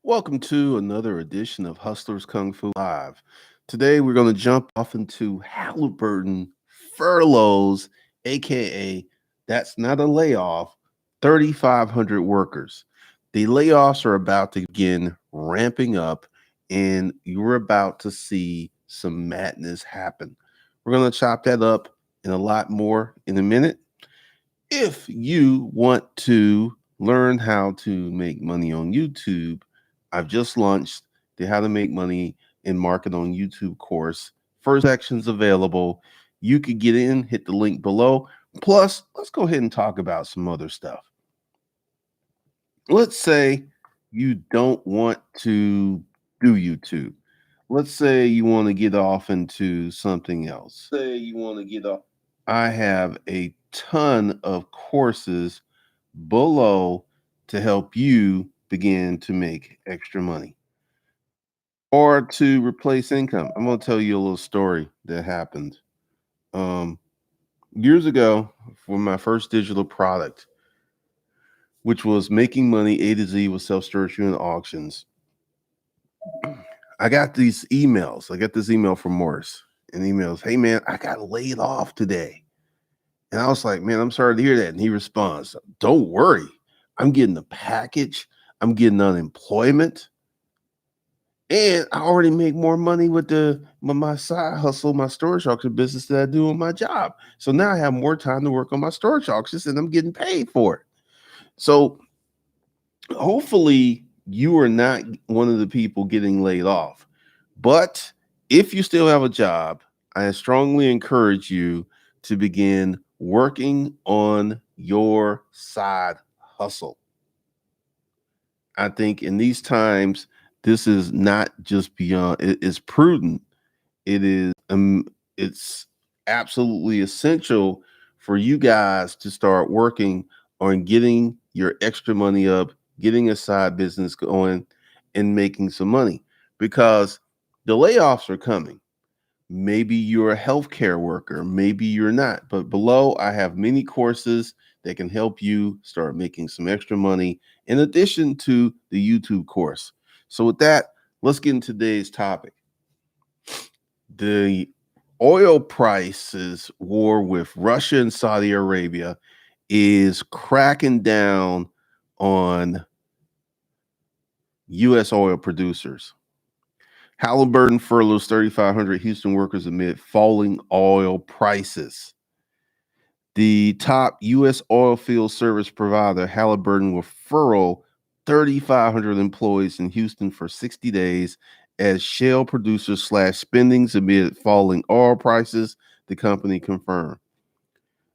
Welcome to another edition of Hustlers Kung Fu Live. Today we're going to jump off into Halliburton furloughs, aka that's not a layoff, 3,500 workers. The layoffs are about to begin ramping up, and you're about to see some madness happen. We're going to chop that up and a lot more in a minute. If you want to learn how to make money on YouTube, I've just launched the How to Make Money and Market on YouTube course. First section's available. You could get in, hit the link below. Plus, let's go ahead and talk about some other stuff. Let's say you don't want to do YouTube. Let's say you want to get off into something else. Say you want to get off. I have a ton of courses below to help you begin to make extra money or to replace income. I'm going to tell you a little story that happened um, years ago for my first digital product, which was making money A to Z with self-storage unit auctions. I got these emails. I got this email from Morris, and emails, "Hey man, I got laid off today." And I was like, "Man, I'm sorry to hear that." And he responds, "Don't worry. I'm getting a package. I'm getting unemployment. And I already make more money with my side hustle, my storage auction business that I do on my job. So now I have more time to work on my storage auctions and I'm getting paid for it." So hopefully you are not one of the people getting laid off. But if you still have a job, I strongly encourage you to begin working on your side hustle. I think in these times, this is not just beyond, it's prudent. It is, it's absolutely essential for you guys to start working on getting your extra money up, getting a side business going, and making some money because the layoffs are coming. Maybe you're a healthcare worker, maybe you're not. But below, I have many courses that can help you start making some extra money in addition to the YouTube course. So, with that, let's get into today's topic. The oil prices war with Russia and Saudi Arabia is cracking down on U.S. oil producers. Halliburton furloughs 3,500 Houston workers amid falling oil prices. The top U.S. oil field service provider, Halliburton, will furlough 3,500 employees in Houston for 60 days as shale producers slash spendings amid falling oil prices, the company confirmed.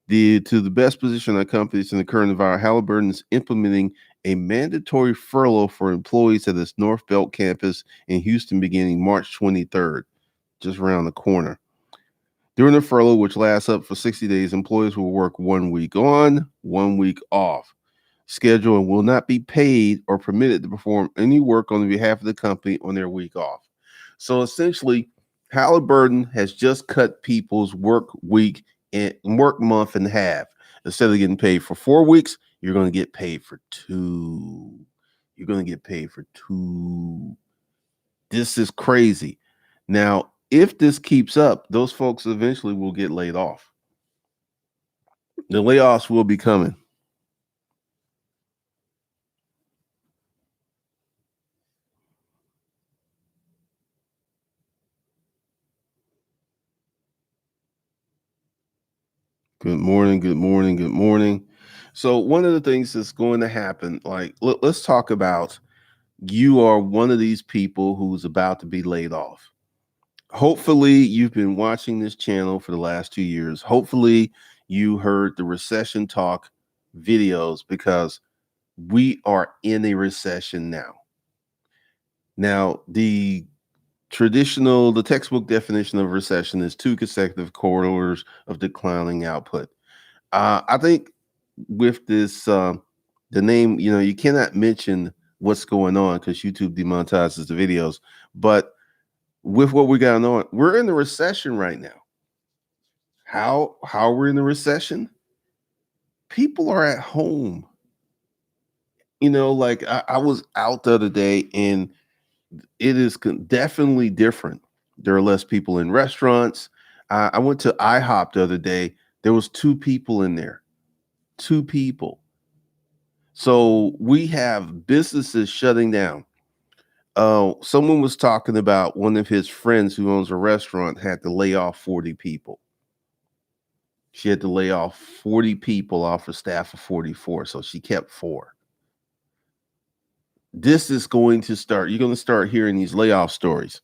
To the best position of companies in the current environment, Halliburton is implementing a mandatory furlough for employees at its North Belt campus in Houston beginning March 23rd, just around the corner. During the furlough, which lasts up for 60 days, employees will work 1 week on, 1 week off schedule and will not be paid or permitted to perform any work on behalf of the company on their week off. So essentially, Halliburton has just cut people's work week and work month in half. Instead of getting paid for 4 weeks, you're going to get paid for 2. You're going to get paid for 2. This is crazy. Now, if this keeps up, those folks eventually will get laid off. The layoffs will be coming. Good morning, good morning, good morning. So, one of the things that's going to happen, like, let's talk about you are one of these people who's about to be laid off. Hopefully, you've been watching this channel for the last 2 years. Hopefully, you heard the recession talk videos because we are in a recession now. Now, the textbook definition of recession is 2 consecutive quarters of declining output. I think with this, the name, you cannot mention what's going on because YouTube demonetizes the videos. But with what we got on, we're in the recession right now. How we're in the recession? People are at home. like I was out the other day, and it is definitely different. There are less people in restaurants. I went to IHOP the other day. There was two people in there, two people. So we have businesses shutting down. Someone was talking about one of his friends who owns a restaurant had to lay off 40 people. She had to lay off 40 people off a staff of 44. So she kept four. This is going to start. You're going to start hearing these layoff stories.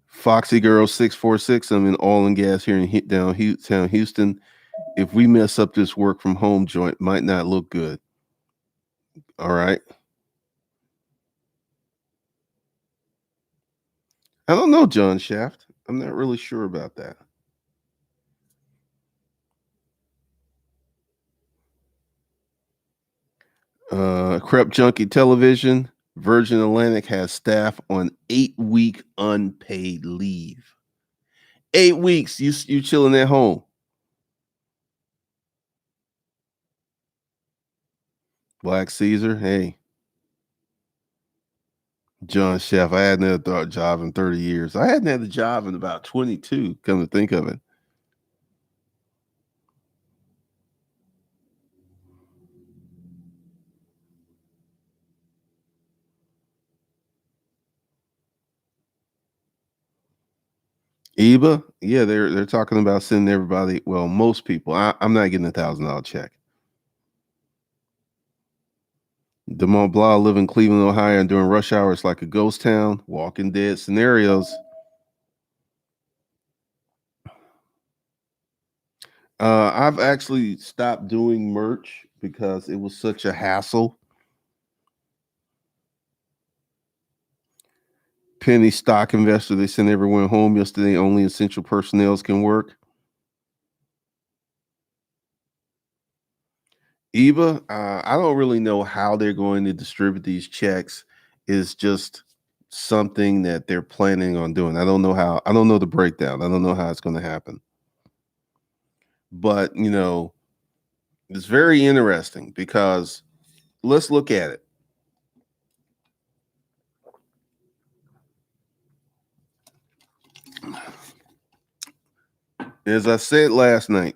Foxy Girl 646. I'm in oil and gas here in downtown Houston. If we mess up this work from home joint, might not look good. All right. I don't know, John Shaft. I'm not really sure about that. Crep Junkie Television. Virgin Atlantic has staff on 8-week unpaid leave. 8 weeks. You chilling at home. Black Caesar. Hey, John Chef. I hadn't had a job in 30 years. I hadn't had a job in about 22. Come to think of it. Eba, yeah, they're talking about sending everybody. Well, most people. I'm not getting $1,000 check. DeMont Blah live in Cleveland, Ohio, and during rush hour, it's like a ghost town. Walking Dead scenarios. I've actually stopped doing merch because it was such a hassle. Penny stock investor, they sent everyone home yesterday. Only essential personnel can work. Eva, I don't really know how they're going to distribute these checks. Is just something that they're planning on doing. I don't know how. I don't know the breakdown. I don't know how it's going to happen. But it's very interesting because let's look at it. As I said last night,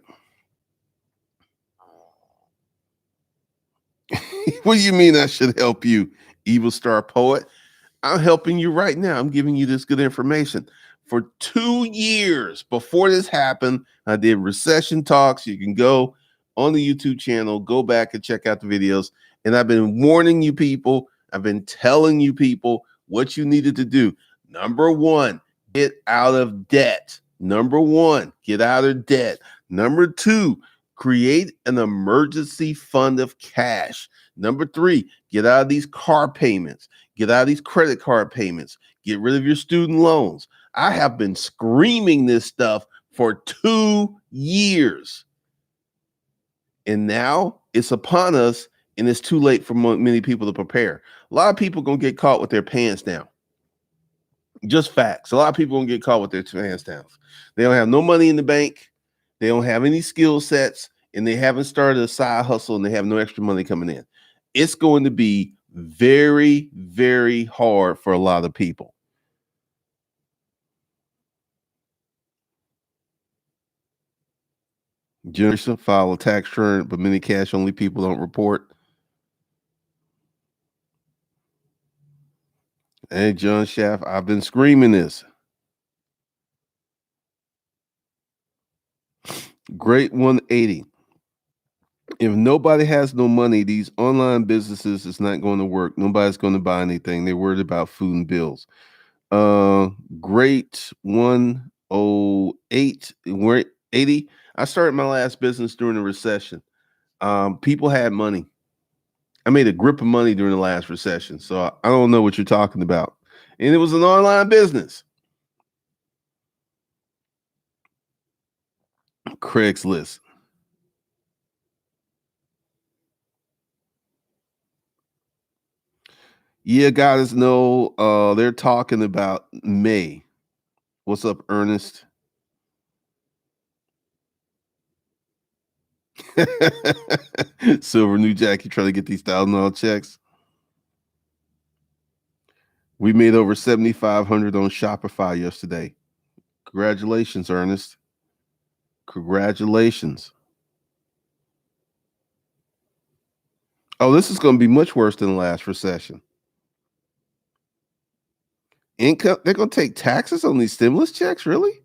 what do you mean I should help you, Evil Star Poet? I'm helping you right now. I'm giving you this good information. For 2 years before this happened, I did recession talks. You can go on the YouTube channel, go back and check out the videos. And I've been warning you people, I've been telling you people what you needed to do. Number one, get out of debt. Number one, get out of debt. Number two, create an emergency fund of cash. Number three, get out of these car payments. Get out of these credit card payments. Get rid of your student loans. I have been screaming this stuff for 2 years. And now it's upon us, and it's too late for many people to prepare. A lot of people going to get caught with their pants down. Just facts. A lot of people going to get caught with their pants down. They don't have no money in the bank. They don't have any skill sets, and they haven't started a side hustle, and they have no extra money coming in. It's going to be very, very hard for a lot of people. Generation file a tax return, but many cash only people don't report. Hey, John Shaft, I've been screaming this. Great 180. If nobody has no money, these online businesses is not going to work. Nobody's going to buy anything. They're worried about food and bills. Great 108. We're 80. I started my last business during the recession. People had money. I made a grip of money during the last recession. So I don't know what you're talking about. And it was an online business. Craigslist. Yeah, guys know they're talking about May. What's up, Ernest? Silver New Jack, you trying to get these $1,000 checks? We made over 7,500 on Shopify yesterday. Congratulations, Ernest. Congratulations. Oh, this is going to be much worse than the last recession. Income, they're going to take taxes on these stimulus checks, really?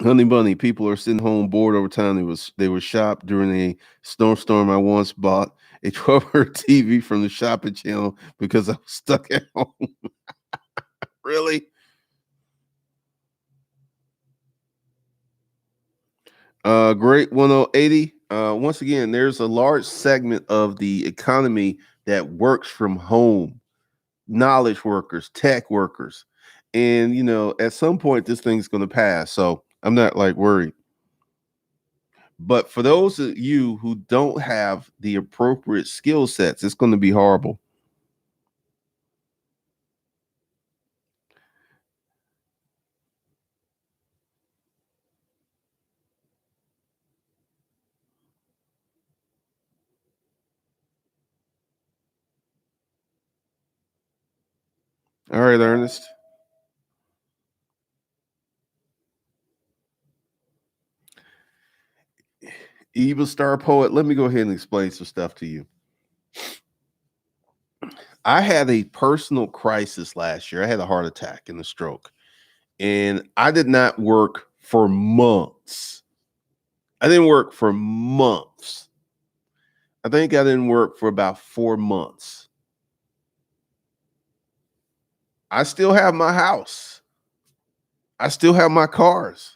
Honey bunny, people are sitting home bored over time. They were shopped during a snowstorm. I once bought a 12-hour TV from the shopping channel because I was stuck at home. Really? Great 1080. Once again, there's a large segment of the economy that works from home, knowledge workers, tech workers. And at some point this thing's gonna pass. So I'm not like worried. But for those of you who don't have the appropriate skill sets, it's going to be horrible. All right, Ernest. Evil Star Poet, let me go ahead and explain some stuff to you. I had a personal crisis last year. I had a heart attack and a stroke, and I did not work for months. I didn't work for months. I think I didn't work for about 4 months. I still have my house. I still have my cars.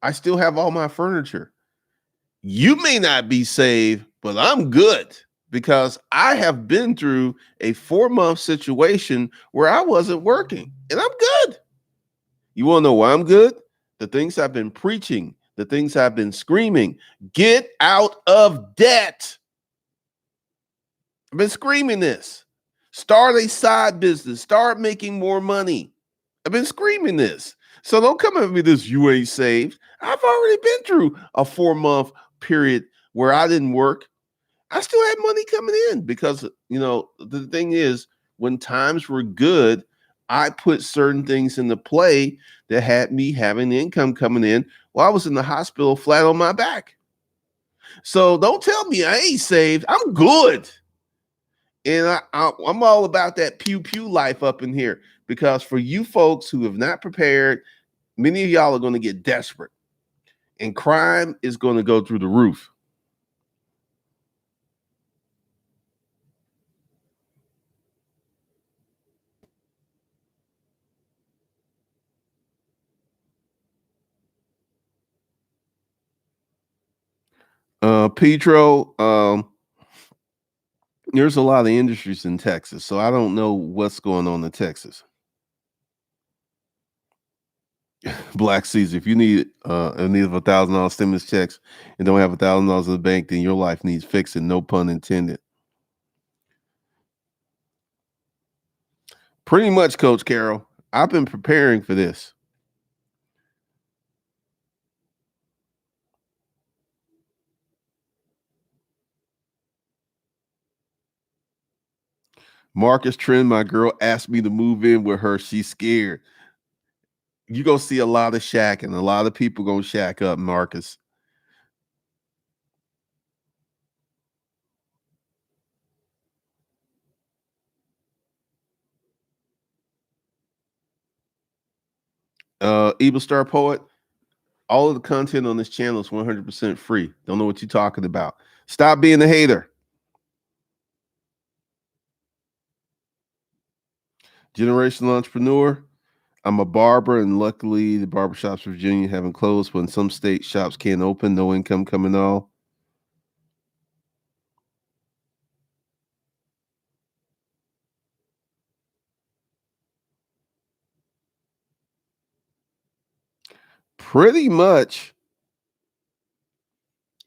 I still have all my furniture. You may not be saved, but I'm good because I have been through a 4 month situation where I wasn't working and I'm good. You want to know why I'm good? The things I've been preaching, the things I've been screaming, get out of debt. I've been screaming this. Start a side business, start making more money. I've been screaming this. So don't come at me this, you ain't saved. I've already been through a 4 month period where I didn't work. I still had money coming in because, the thing is, when times were good, I put certain things into play that had me having income coming in while I was in the hospital flat on my back. So don't tell me I ain't saved. I'm good. And I'm all about that pew pew life up in here because for you folks who have not prepared, many of y'all are going to get desperate and crime is going to go through the roof. Pedro, there's a lot of industries in Texas, so I don't know what's going on in Texas. Black Caesar, if you need in need of $1,000 stimulus checks and don't have $1,000 in the bank, then your life needs fixing. No pun intended. Pretty much, Coach Carroll. I've been preparing for this. Marcus Trend, my girl, asked me to move in with her. She's scared. You gonna see a lot of shacking. A lot of people gonna shack up, Marcus. Evil Star Poet, all of the content on this channel is 100% free. Don't know what you're talking about. Stop being a hater. Generational entrepreneur. I'm a barber, and luckily the barbershops in Virginia haven't closed, but in some states shops can't open, no income coming all. Pretty much.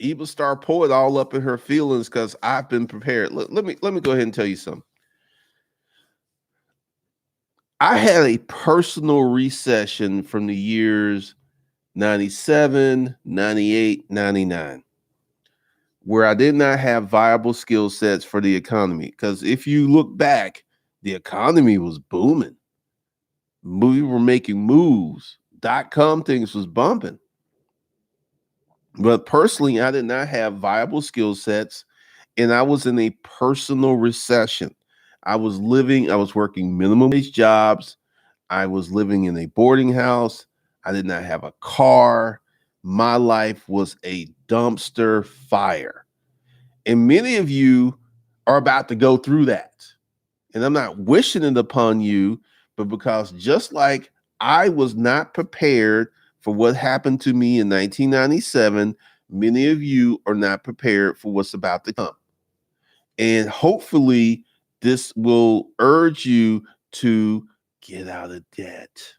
Eva Star Poet all up in her feelings because I've been prepared. Let me go ahead and tell you something. I had a personal recession from the years 97, 98, 99, where I did not have viable skill sets for the economy. Because if you look back, the economy was booming. We were making moves. .com things was bumping. But personally, I did not have viable skill sets, and I was in a personal recession. I was working minimum wage jobs. I was living in a boarding house. I did not have a car. My life was a dumpster fire. And many of you are about to go through that. And I'm not wishing it upon you, but because just like I was not prepared for what happened to me in 1997, many of you are not prepared for what's about to come. And hopefully, this will urge you to get out of debt.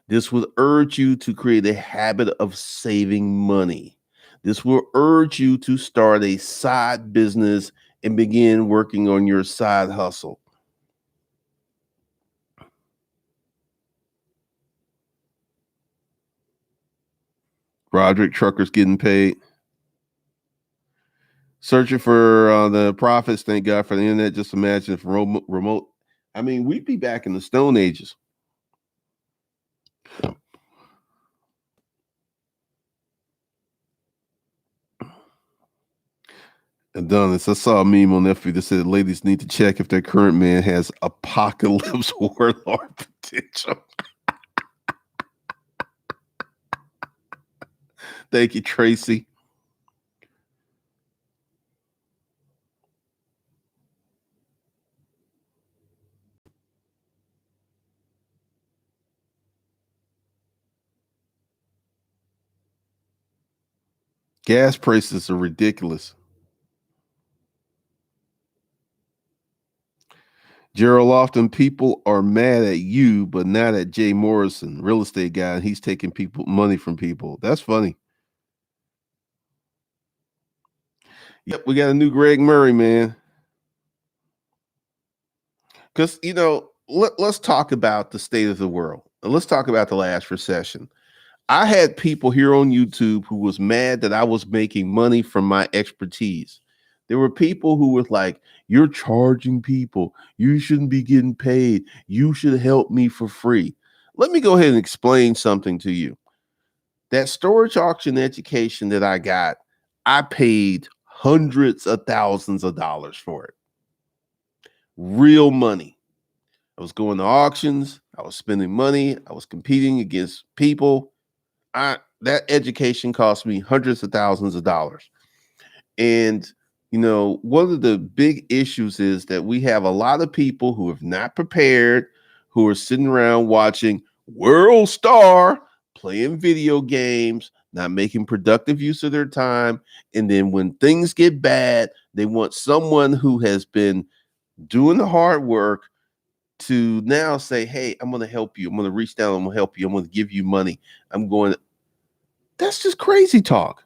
This will urge you to create a habit of saving money. This will urge you to start a side business and begin working on your side hustle. Roderick, truckers getting paid. Searching for the profits. Thank God for the internet. Just imagine if remote. I mean, we'd be back in the Stone Ages. Adonis, I saw a meme on Netflix that said ladies need to check if their current man has apocalypse warlord potential. Thank you, Tracy. Gas prices are ridiculous. Gerald Lofton, people are mad at you, but not at Jay Morrison, real estate guy, and he's taking people money from people. That's funny. Yep, we got a new Greg Murray, man. Because let's talk about the state of the world. Let's talk about the last recession. I had people here on YouTube who was mad that I was making money from my expertise. There were people who was like, "You're charging people. You shouldn't be getting paid. You should help me for free." Let me go ahead and explain something to you. That storage auction education that I got, I paid hundreds of thousands of dollars for it. Real money. I was going to auctions, I was spending money, I was competing against people. That education cost me hundreds of thousands of dollars. And one of the big issues is that we have a lot of people who have not prepared, who are sitting around watching World Star, playing video games, not making productive use of their time. And then when things get bad, they want someone who has been doing the hard work to now say, "Hey, I'm going to help you. I'm going to reach down. I'm going to help you. I'm going to give you money. I'm going to." That's just crazy talk.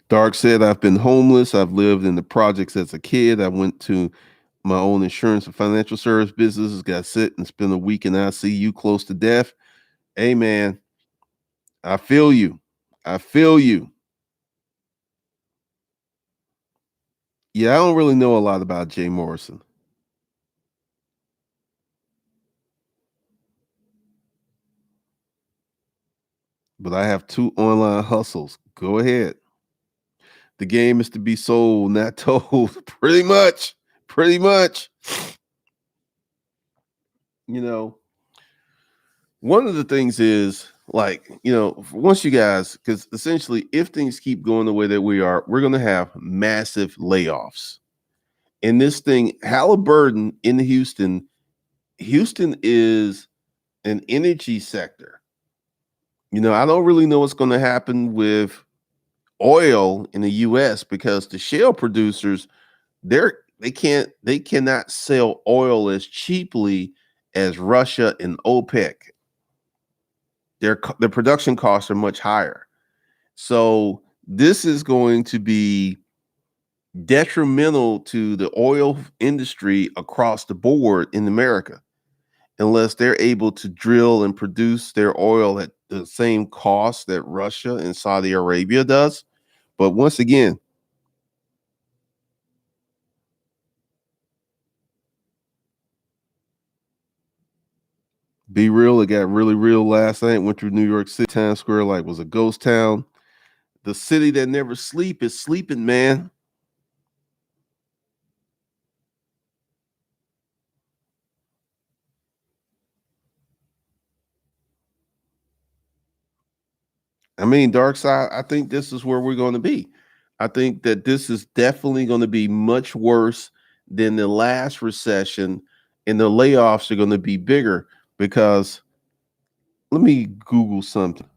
Dark said, "I've been homeless. I've lived in the projects as a kid. I went to my own insurance and financial service businesses, got sick and spent a week in ICU close to death." Hey, man, I feel you. I feel you. Yeah, I don't really know a lot about Jay Morrison, but I have two online hustles. Go ahead. The game is to be sold, not told. Pretty much. Pretty much. You know, one of the things is like, once you guys, because essentially, if things keep going the way that we are, we're going to have massive layoffs. And this thing, Halliburton in Houston is an energy sector. I don't really know what's going to happen with oil in the US because the shale producers, they're they cannot sell oil as cheaply as Russia and OPEC. Their production costs are much higher. So this is going to be detrimental to the oil industry across the board in America unless they're able to drill and produce their oil at the same cost that Russia and Saudi Arabia does. But once again, be real, it got really real last night. Went through New York City, Times Square like it was a ghost town. The city that never sleep is sleeping, man. I mean, dark side, I think this is where we're going to be. I think that this is definitely going to be much worse than the last recession, and the layoffs are going to be bigger because let me Google something.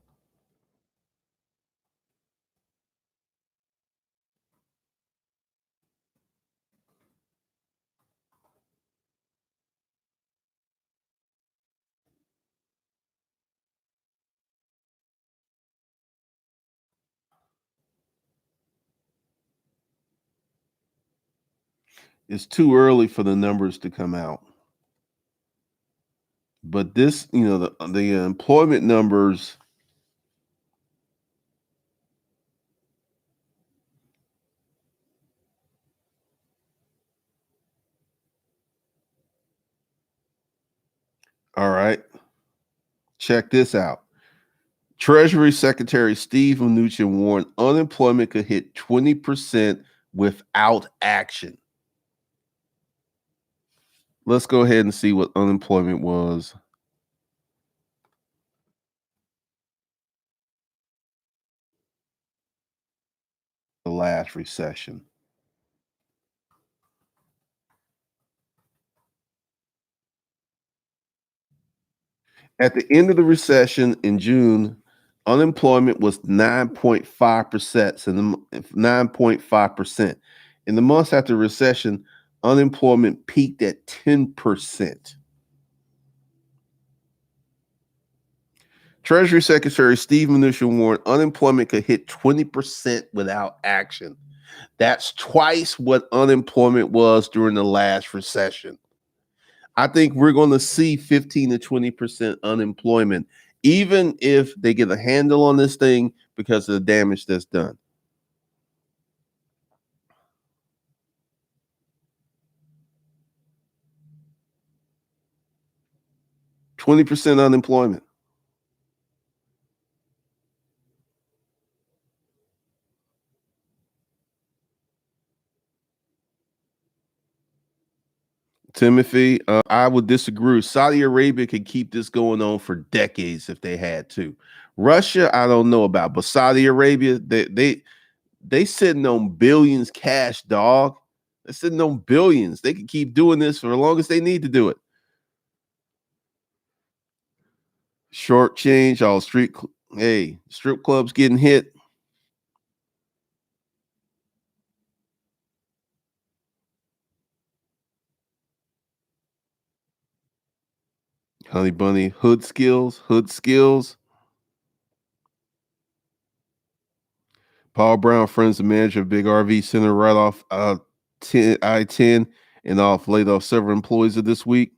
It's too early for the numbers to come out. But this, the employment numbers, all right, check this out. Treasury Secretary Steve Mnuchin warned unemployment could hit 20% without action. Let's go ahead and see what unemployment was the last recession. At the end of the recession in June, unemployment was 9.5%. So 9.5%. In the months after the recession, unemployment peaked at 10%. Treasury Secretary Steve Mnuchin warned unemployment could hit 20% without action. That's twice what unemployment was during the last recession. I think we're going to see 15 to 20% unemployment, even if they get a handle on this thing because of the damage that's done. 20% unemployment. Timothy, I would disagree. Saudi Arabia could keep this going on for decades if they had to. Russia, I don't know about, but Saudi Arabia, they sitting on billions cash, dog. They're sitting on billions. They can keep doing this for as long as they need to do it. Short change, all hey, strip clubs getting hit. Honey Bunny, hood skills. Paul Brown, friends and manager of Big RV Center, right off 10, I-10 and laid off several employees of this week.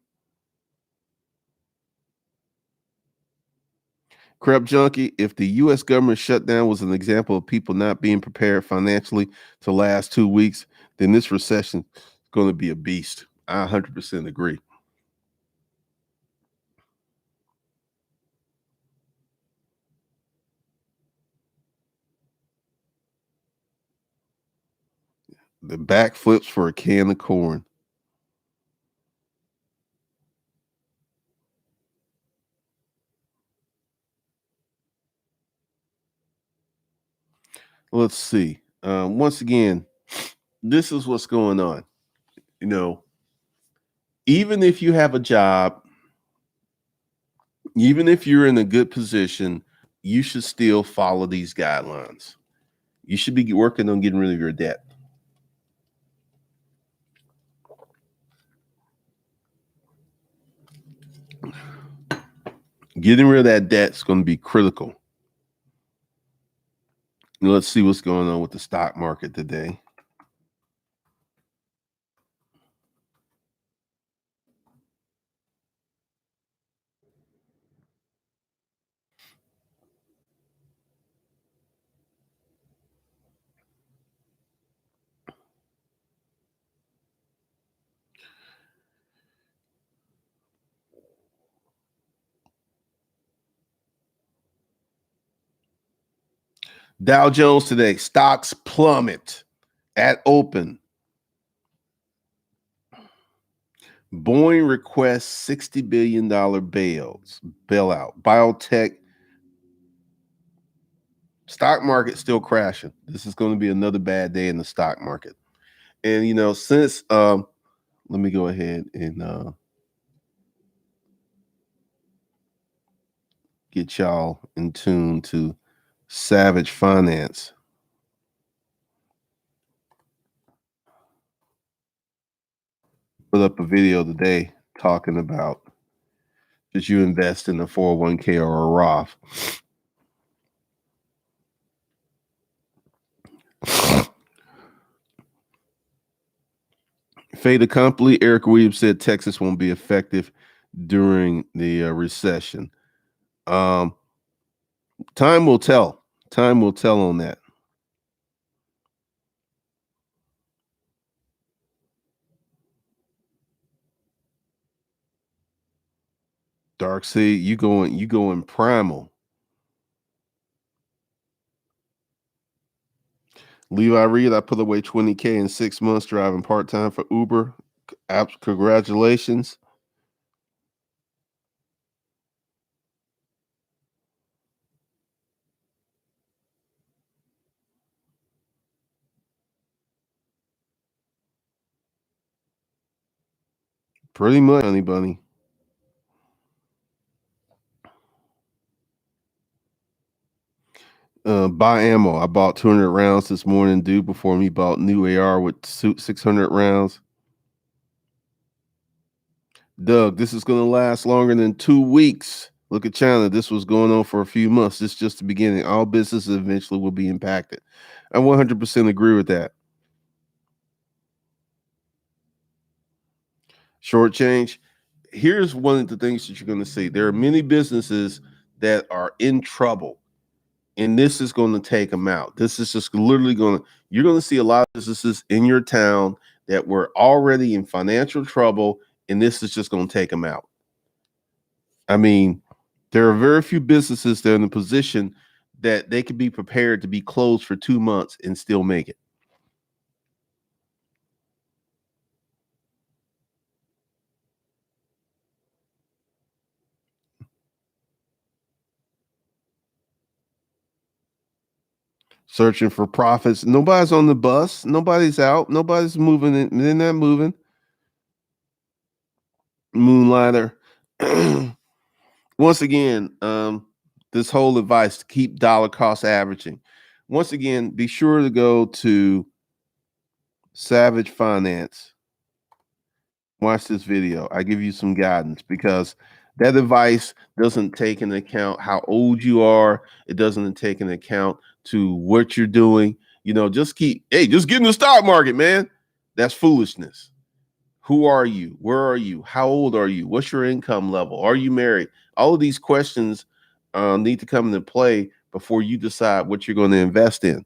Crep Junkie, if the U.S. government shutdown was an example of people not being prepared financially to last 2 weeks, then this recession is going to be a beast. I 100% agree. The backflips for a can of corn. Let's see. Once again, this is what's going on. You know, even if you have a job, even if you're in a good position, you should still follow these guidelines. You should be working on getting rid of your debt. Getting rid of that debt is going to be critical. Let's see what's going on with the stock market today. Dow Jones today, stocks plummet at open. Boeing requests $60 billion bailout. Biotech. Stock market still crashing. This is going to be another bad day in the stock market. And since let me go ahead and get y'all in tune to Savage Finance. Put up a video today talking about should you invest in a 401k or a Roth. Fait accompli, Eric Williams said Texas won't be effective during the recession. Time will tell. Time will tell on that. Dark Sea, you going primal. Levi Reed, I put away $20K in 6 months driving part-time for Uber. Congratulations. Pretty much, honey bunny. Buy ammo. I bought 200 rounds this morning. Dude before me bought new AR with 600 rounds. Doug, this is going to last longer than 2 weeks. Look at China. This was going on for a few months. This is just the beginning. All businesses eventually will be impacted. I 100% agree with that. Short change. Here's one of the things that you're going to see. There are many businesses that are in trouble, and this is going to take them out. This is just literally you're going to see a lot of businesses in your town that were already in financial trouble, and this is just going to take them out. I mean, there are very few businesses that are in a position that they could be prepared to be closed for 2 months and still make it. Searching for profits. Nobody's on the bus. Nobody's out. Nobody's moving. They're not moving. Moonlighter. Once again, this whole advice to keep dollar cost averaging. Once again, be sure to go to Savage Finance. Watch this video. I give you some guidance because that advice doesn't take into account how old you are. It doesn't take into account to what you're doing. Just get in the stock market, man. That's foolishness. Who are you? Where are you? How old are you? What's your income level? Are you married? All of these questions need to come into play before you decide what you're going to invest in.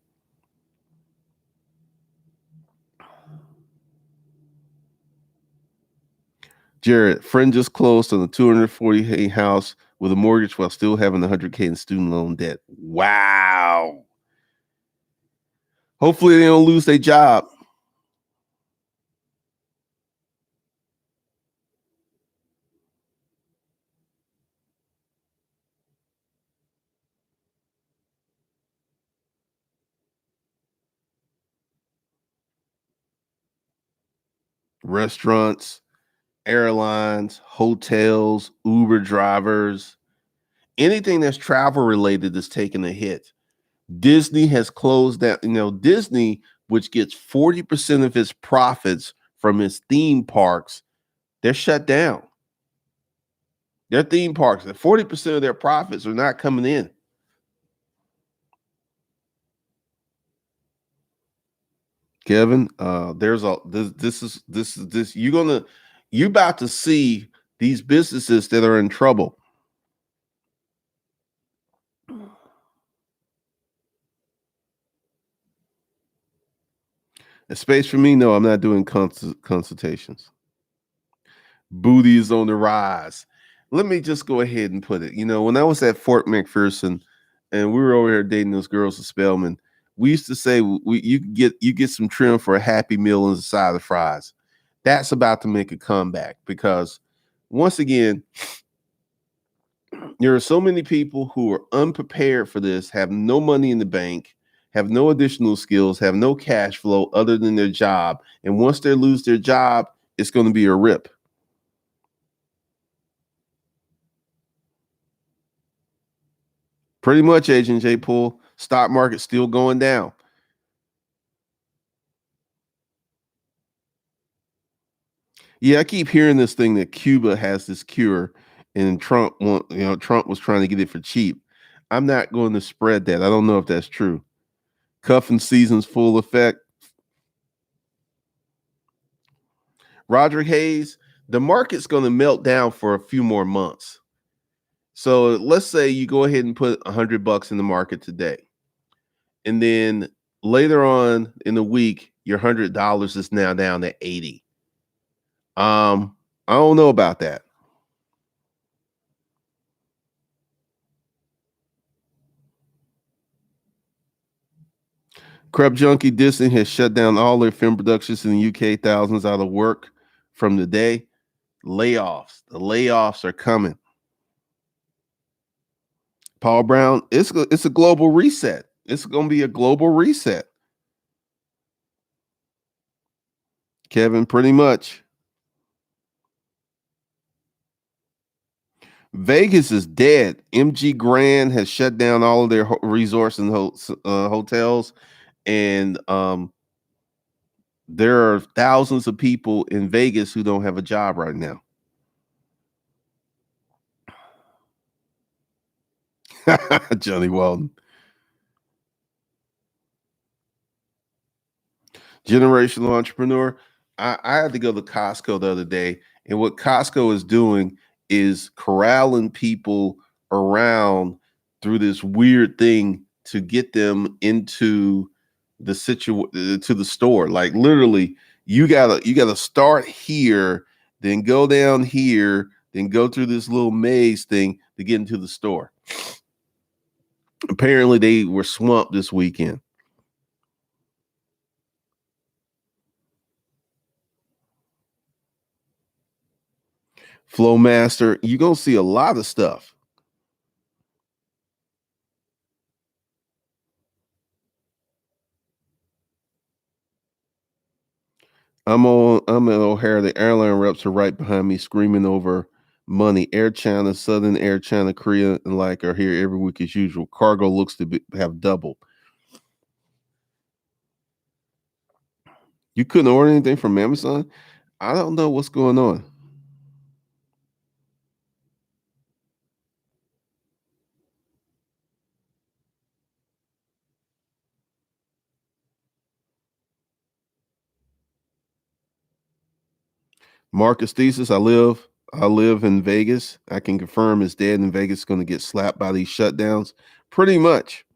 Jared, friend just closed on a $240K house with a mortgage while still having $100K in student loan debt. Wow. Hopefully they don't lose their job. Restaurants, airlines, hotels, Uber drivers, anything that's travel related is taking a hit. Disney has closed down. Disney, which gets 40% of its profits from its theme parks, they're shut down. Their theme parks, 40% of their profits are not coming in. Kevin, there's a this you about to see these businesses that are in trouble. A space for me? No, I'm not doing consultations. Booty is on the rise. Let me just go ahead and put it. When I was at Fort McPherson and we were over here dating those girls at Spelman, we used to say you get some trim for a Happy Meal and a side of fries. That's about to make a comeback because once again, there are so many people who are unprepared for this, have no money in the bank, have no additional skills, have no cash flow other than their job. And once they lose their job, it's going to be a rip. Pretty much, Agent J Pool. Stock market still going down. Yeah, I keep hearing this thing that Cuba has this cure, and Trump was trying to get it for cheap. I'm not going to spread that. I don't know if that's true. Cuffing season's full effect. Roderick Hayes, the market's going to melt down for a few more months. So let's say you go ahead and put $100 in the market today, and then later on in the week, your $100 is now down to 80. I don't know about that. Crab Junkie Disney has shut down all their film productions in the UK. Thousands out of work from the day. Layoffs. The layoffs are coming. Paul Brown, it's a global reset. It's going to be a global reset. Kevin, pretty much. Vegas is dead. MG Grand has shut down all of their resorts and hotels, and there are thousands of people in Vegas who don't have a job right now. Johnny Walton. Generational entrepreneur. I had to go to Costco the other day, and what Costco is doing is corralling people around through this weird thing to get them into to the store. Like literally, you gotta start here, then go down here, then go through this little maze thing to get into the store. Apparently, they were swamped this weekend. Flowmaster, you're gonna see a lot of stuff. I'm at O'Hare. The airline reps are right behind me screaming over money. Air China, Southern Air China, Korea, and like are here every week as usual. Cargo looks to have doubled. You couldn't order anything from Amazon? I don't know what's going on. Marcus Thesis, I live in Vegas. I can confirm his dad in Vegas is going to get slapped by these shutdowns. Pretty much.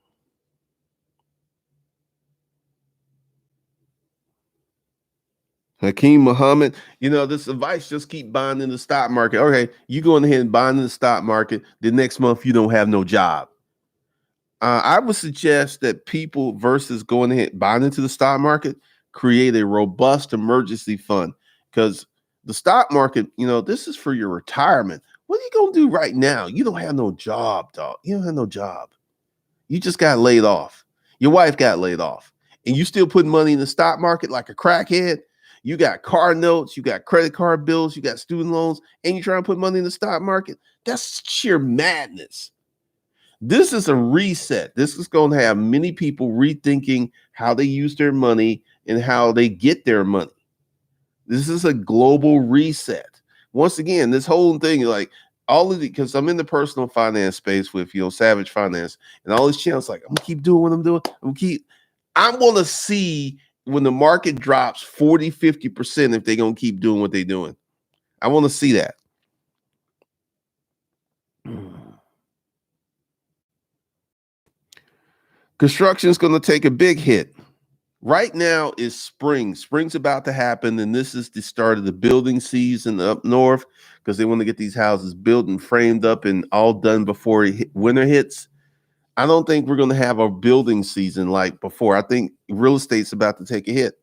Hakeem Muhammad, this advice just keep buying in the stock market. Okay, you going ahead and buying in the stock market. The next month you don't have no job. I would suggest that people versus going ahead buying into the stock market, create a robust emergency fund because the stock market, this is for your retirement. What are you gonna do right now? You don't have no job, dog. You don't have no job. You just got laid off. Your wife got laid off, and you still putting money in the stock market like a crackhead. You got car notes, you got credit card bills, you got student loans, and you trying to put money in the stock market. That's sheer madness. This is a reset. This is going to have many people rethinking how they use their money and how they get their money. This is a global reset. Once again, this whole thing, like all of the, because I'm in the personal finance space with Savage Finance and all these channels. Like, I'm gonna keep doing what I'm doing. I'm gonna see when the market drops 40-50% if they're gonna keep doing what they're doing. I want to see that. Construction is going to take a big hit. Right now is spring. Spring's about to happen, and this is the start of the building season up north because they want to get these houses built and framed up and all done before winter hits. I don't think we're going to have a building season like before. I think real estate's about to take a hit.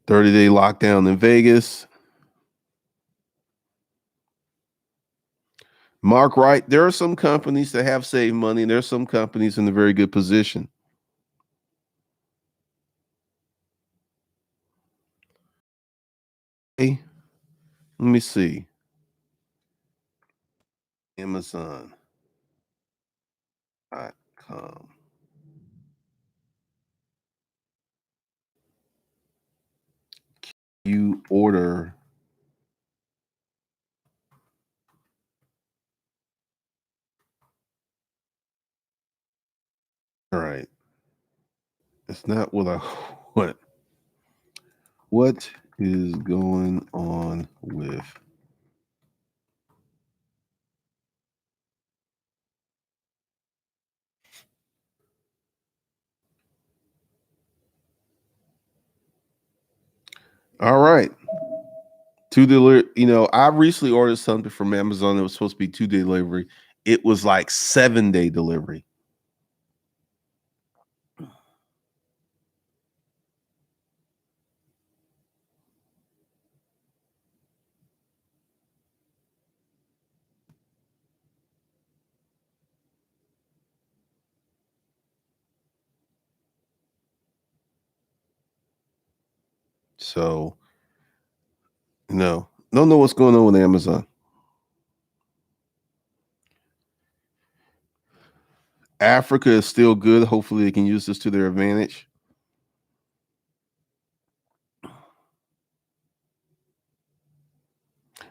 "30-day lockdown in Vegas." Mark Wright, there are some companies that have saved money, and there's some companies in a very good position. Hey, let me see. Amazon.com. You order. All right. It's not what I what. What is going on with all right. I recently ordered something from Amazon that was supposed to be 2-day delivery. It was like 7-day delivery. So, don't know what's going on with Amazon. Africa is still good. Hopefully they can use this to their advantage.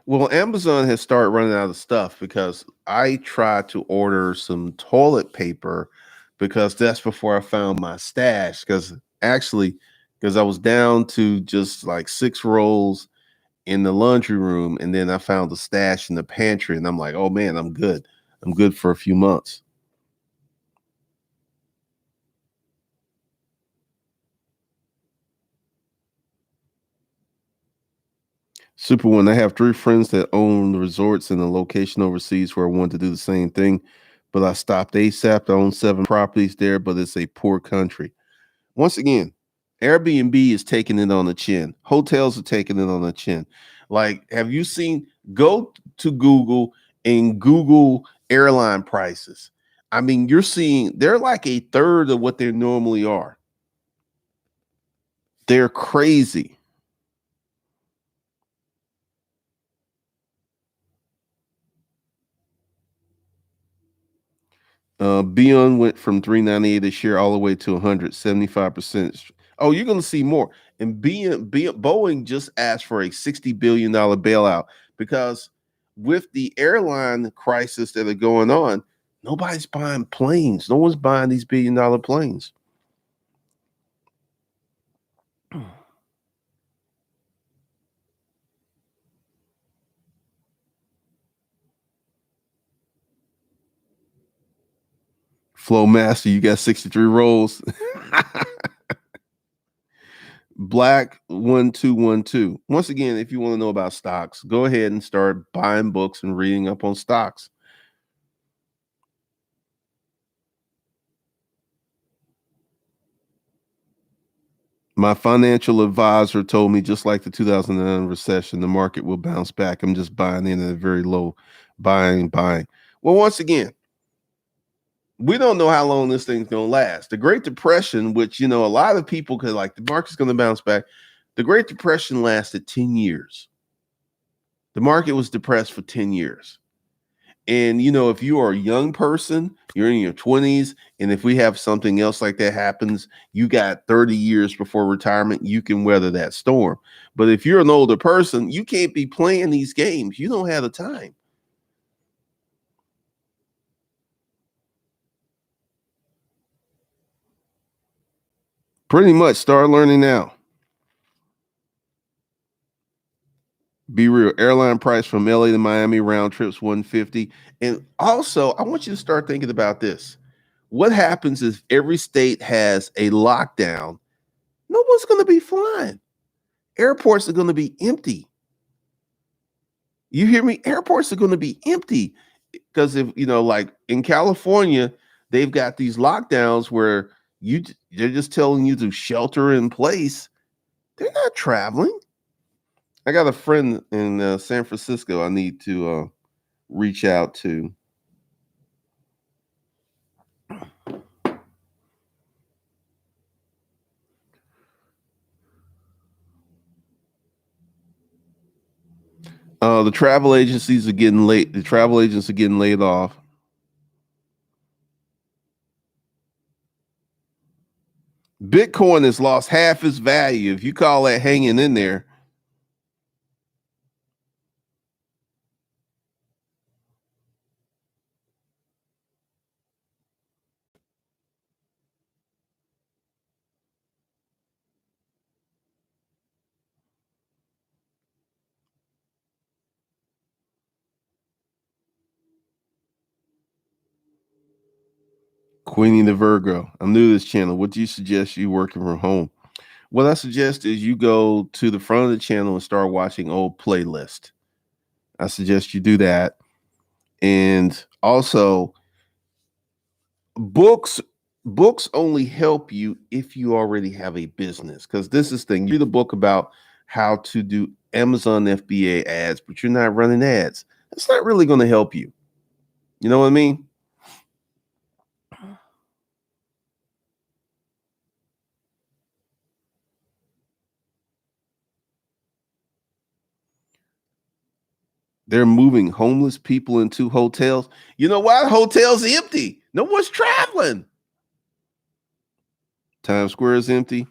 Well, Amazon has started running out of stuff because I tried to order some toilet paper because that's before I found my stash. Because I was down to just like 6 rolls in the laundry room, and then I found the stash in the pantry, and I'm like, oh man, I'm good. I'm good for a few months. Super one. I have 3 friends that own resorts in a location overseas where I wanted to do the same thing, but I stopped ASAP. I own 7 properties there, but it's a poor country. Once again, Airbnb is taking it on the chin. Hotels are taking it on the chin. Like, have you seen? Go to Google and Google airline prices. I mean, you're seeing they're like a third of what they normally are. They're crazy. Beyond went from 398 a share all the way to 175%. Oh, you're going to see more. And Boeing just asked for a $60 billion bailout because with the airline crisis that are going on, nobody's buying planes. No one's buying these $1 billion planes. Flow Master, you got 63 rolls. Black 1212. Once again, if you want to know about stocks, go ahead and start buying books and reading up on stocks. My financial advisor told me, just like the 2009 recession, the market will bounce back. I'm just buying in at a very low, buying. Well, once again, we don't know how long this thing's going to last. The Great Depression, which, a lot of people could like, the market's going to bounce back. The Great Depression lasted 10 years. The market was depressed for 10 years. And if you are a young person, you're in your 20s, and if we have something else like that happens, you got 30 years before retirement, you can weather that storm. But if you're an older person, you can't be playing these games. You don't have the time. Pretty much start learning now. Be real. Airline price from LA to Miami round trips 150. And also, I want you to start thinking about this. What happens if every state has a lockdown? No one's going to be flying. Airports are going to be empty. You hear me? Airports are going to be empty because if like in California, they've got these lockdowns where they're just telling you to shelter in place. They're not traveling. I got a friend in San Francisco I need to reach out to. The travel agencies are getting late. The travel agents are getting laid off. Bitcoin has lost half its value. If you call that hanging in there, Queenie the Virgo. I'm new to this channel. What do you suggest you working from home? What I suggest is you go to the front of the channel and start watching old playlist. I suggest you do that. And also books books only help you if you already have a business. Because this is the thing. You read a book about how to do Amazon FBA ads, but you're not running ads. It's not really going to help you. You know what I mean? They're moving homeless people into hotels. You know why? Hotels empty. No one's traveling. Times Square is empty.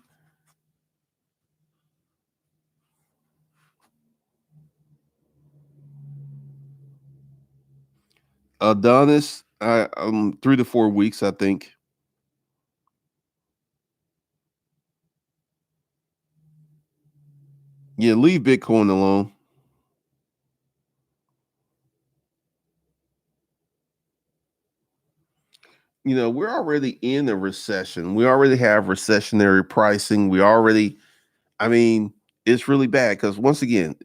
Adonis, 3 to 4 weeks, I think. Yeah, leave Bitcoin alone. We're already in a recession. We already have recessionary pricing. I mean, it's really bad because once again,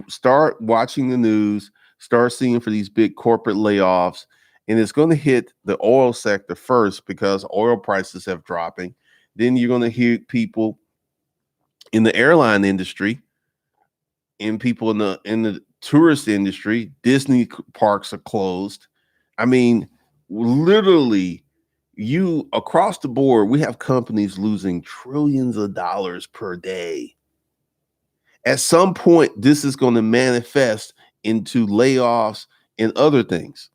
start watching the news, start seeing for these big corporate layoffs, and it's going to hit the oil sector first because oil prices have dropping. Then you're going to hear people in the airline industry and people in the tourist industry. Disney parks are closed. I mean, literally, you across the board, we have companies losing trillions of dollars per day. At some point, this is going to manifest into layoffs and other things.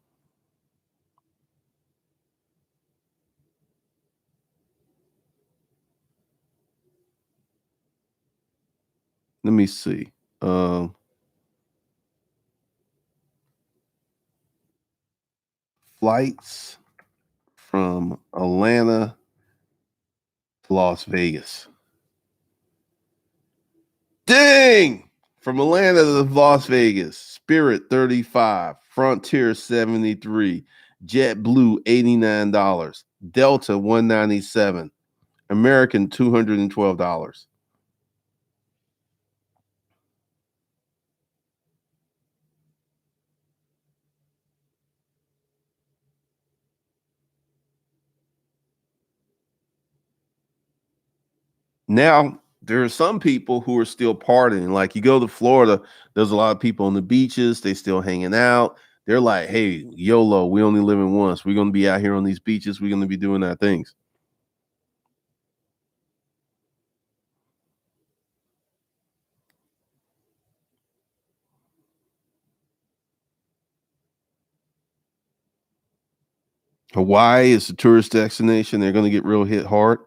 Let me see. Um, Flights from Atlanta to Las Vegas. Dang! From Atlanta to Las Vegas. Spirit 35, Frontier 73, JetBlue $89, Delta 197, American $212. Now, there are some people who are still partying. Like you go to Florida, there's a lot of people on the beaches, they still hanging out. They're like, hey, YOLO, we only live in once. We're going to be out here on these beaches. We're going to be doing our things. Hawaii is a tourist destination. They're going to get real hit hard.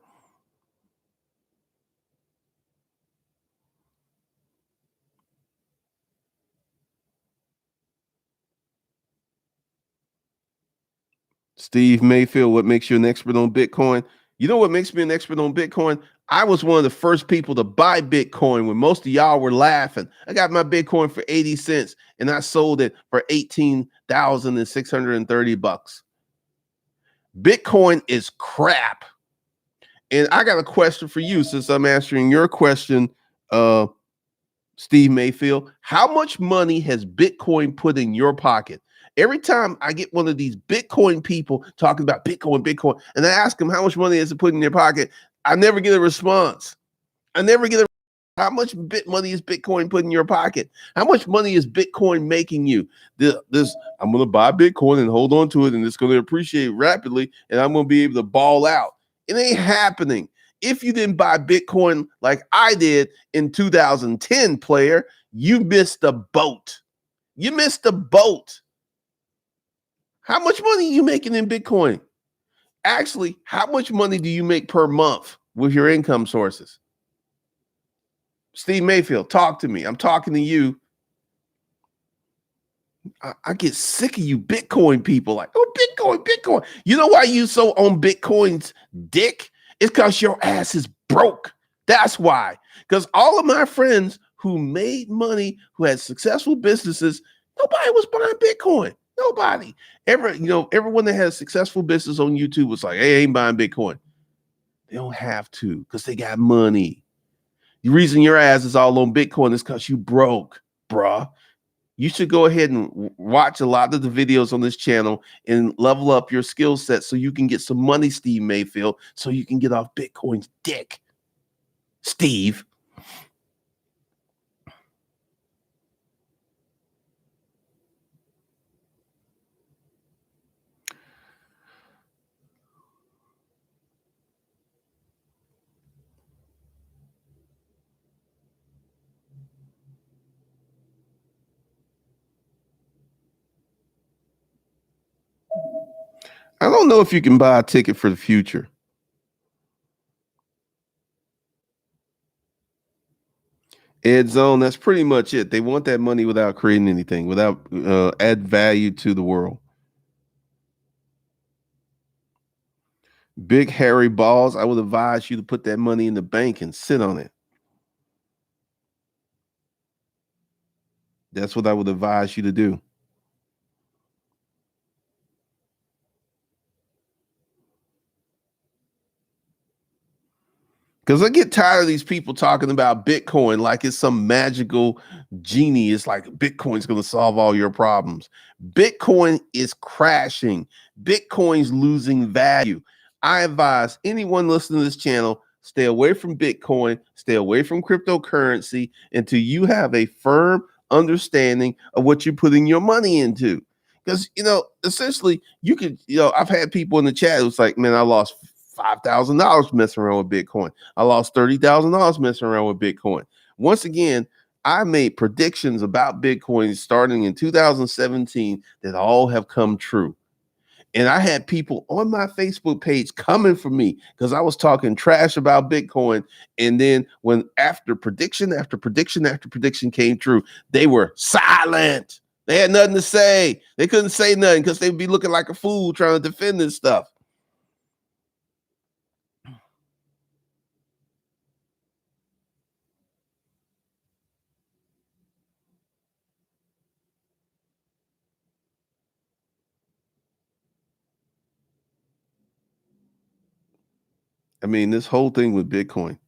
Steve Mayfield, what makes you an expert on Bitcoin? You know what makes me an expert on Bitcoin? I was one of the first people to buy Bitcoin when most of y'all were laughing. I got my Bitcoin for 80 cents and I sold it for 18,630 bucks. Bitcoin is crap. And I got a question for you since I'm answering your question, uh, Steve Mayfield. How much money has Bitcoin put in your pocket? Every time I get one of these Bitcoin people talking about Bitcoin, and I ask them how much money has it put in their pocket, I never get a response. I never get a how much money is Bitcoin put in your pocket? How much money is Bitcoin making you? This I'm going to buy Bitcoin and hold on to it, and it's going to appreciate rapidly, and I'm going to be able to ball out. It ain't happening. If you didn't buy Bitcoin like I did in 2010, player, you missed the boat. You missed the boat. How much money are you making in Bitcoin? Actually, how much money do you make per month with your income sources? Steve Mayfield, talk to me. I'm talking to you. I get sick of you Bitcoin people. Like, oh, Bitcoin. You know why you so on Bitcoin's dick? It's because your ass is broke. That's why. Because all of my friends who made money, who had successful businesses, nobody was buying Bitcoin. Nobody. Everyone that has a successful business on YouTube was like, hey, I ain't buying Bitcoin. They don't have to because they got money. The reason your ass is all on Bitcoin is because you broke, bruh. You should go ahead and watch a lot of the videos on this channel and level up your skill set so you can get some money, Steve Mayfield, so you can get off Bitcoin's dick. Steve. I don't know if you can buy a ticket for the future. Ed Zone, that's pretty much it. They want that money without creating anything, without add value to the world. Big hairy balls, I would advise you to put that money in the bank and sit on it. That's what I would advise you to do. Because I get tired of these people talking about Bitcoin like it's some magical genie. It's like Bitcoin's going to solve all your problems. Bitcoin is crashing. Bitcoin's losing value. I advise anyone listening to this channel, stay away from Bitcoin, stay away from cryptocurrency until you have a firm understanding of what you're putting your money into. Because, essentially, I've had people in the chat who's like, man, I lost $5,000 messing around with Bitcoin. I lost $30,000 messing around with Bitcoin. Once again, I made predictions about Bitcoin starting in 2017 that all have come true. And I had people on my Facebook page coming for me because I was talking trash about Bitcoin. And then when after prediction after prediction after prediction came true, they were silent. They had nothing to say. They couldn't say nothing because they'd be looking like a fool trying to defend this stuff. I mean, this whole thing with Bitcoin.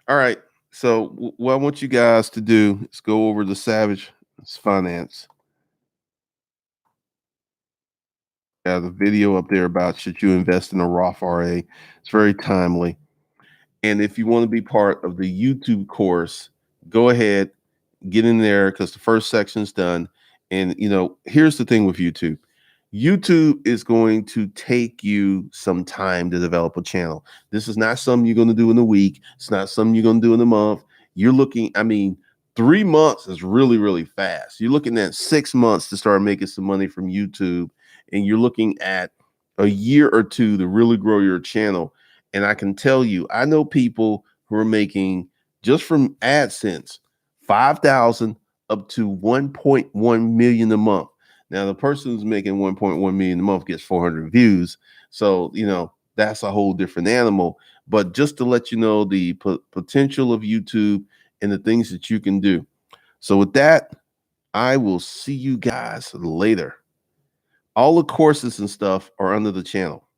All right. So what I want you guys to do is go over to Savage Finance. Got a video up there about should you invest in a Roth RA. It's very timely. And if you want to be part of the YouTube course, go ahead, get in there because the first section's done. And here's the thing with YouTube. YouTube is going to take you some time to develop a channel. This is not something you're going to do in a week. It's not something you're going to do in a month. You're looking, 3 months is really, really fast. You're looking at 6 months to start making some money from YouTube. And you're looking at a year or two to really grow your channel. And I can tell you, I know people who are making just from AdSense 5,000 up to 1.1 million a month. Now, the person who's making 1.1 million a month gets 400 views. So, that's a whole different animal. But just to let you know the potential of YouTube and the things that you can do. So, with that, I will see you guys later. All the courses and stuff are under the channel.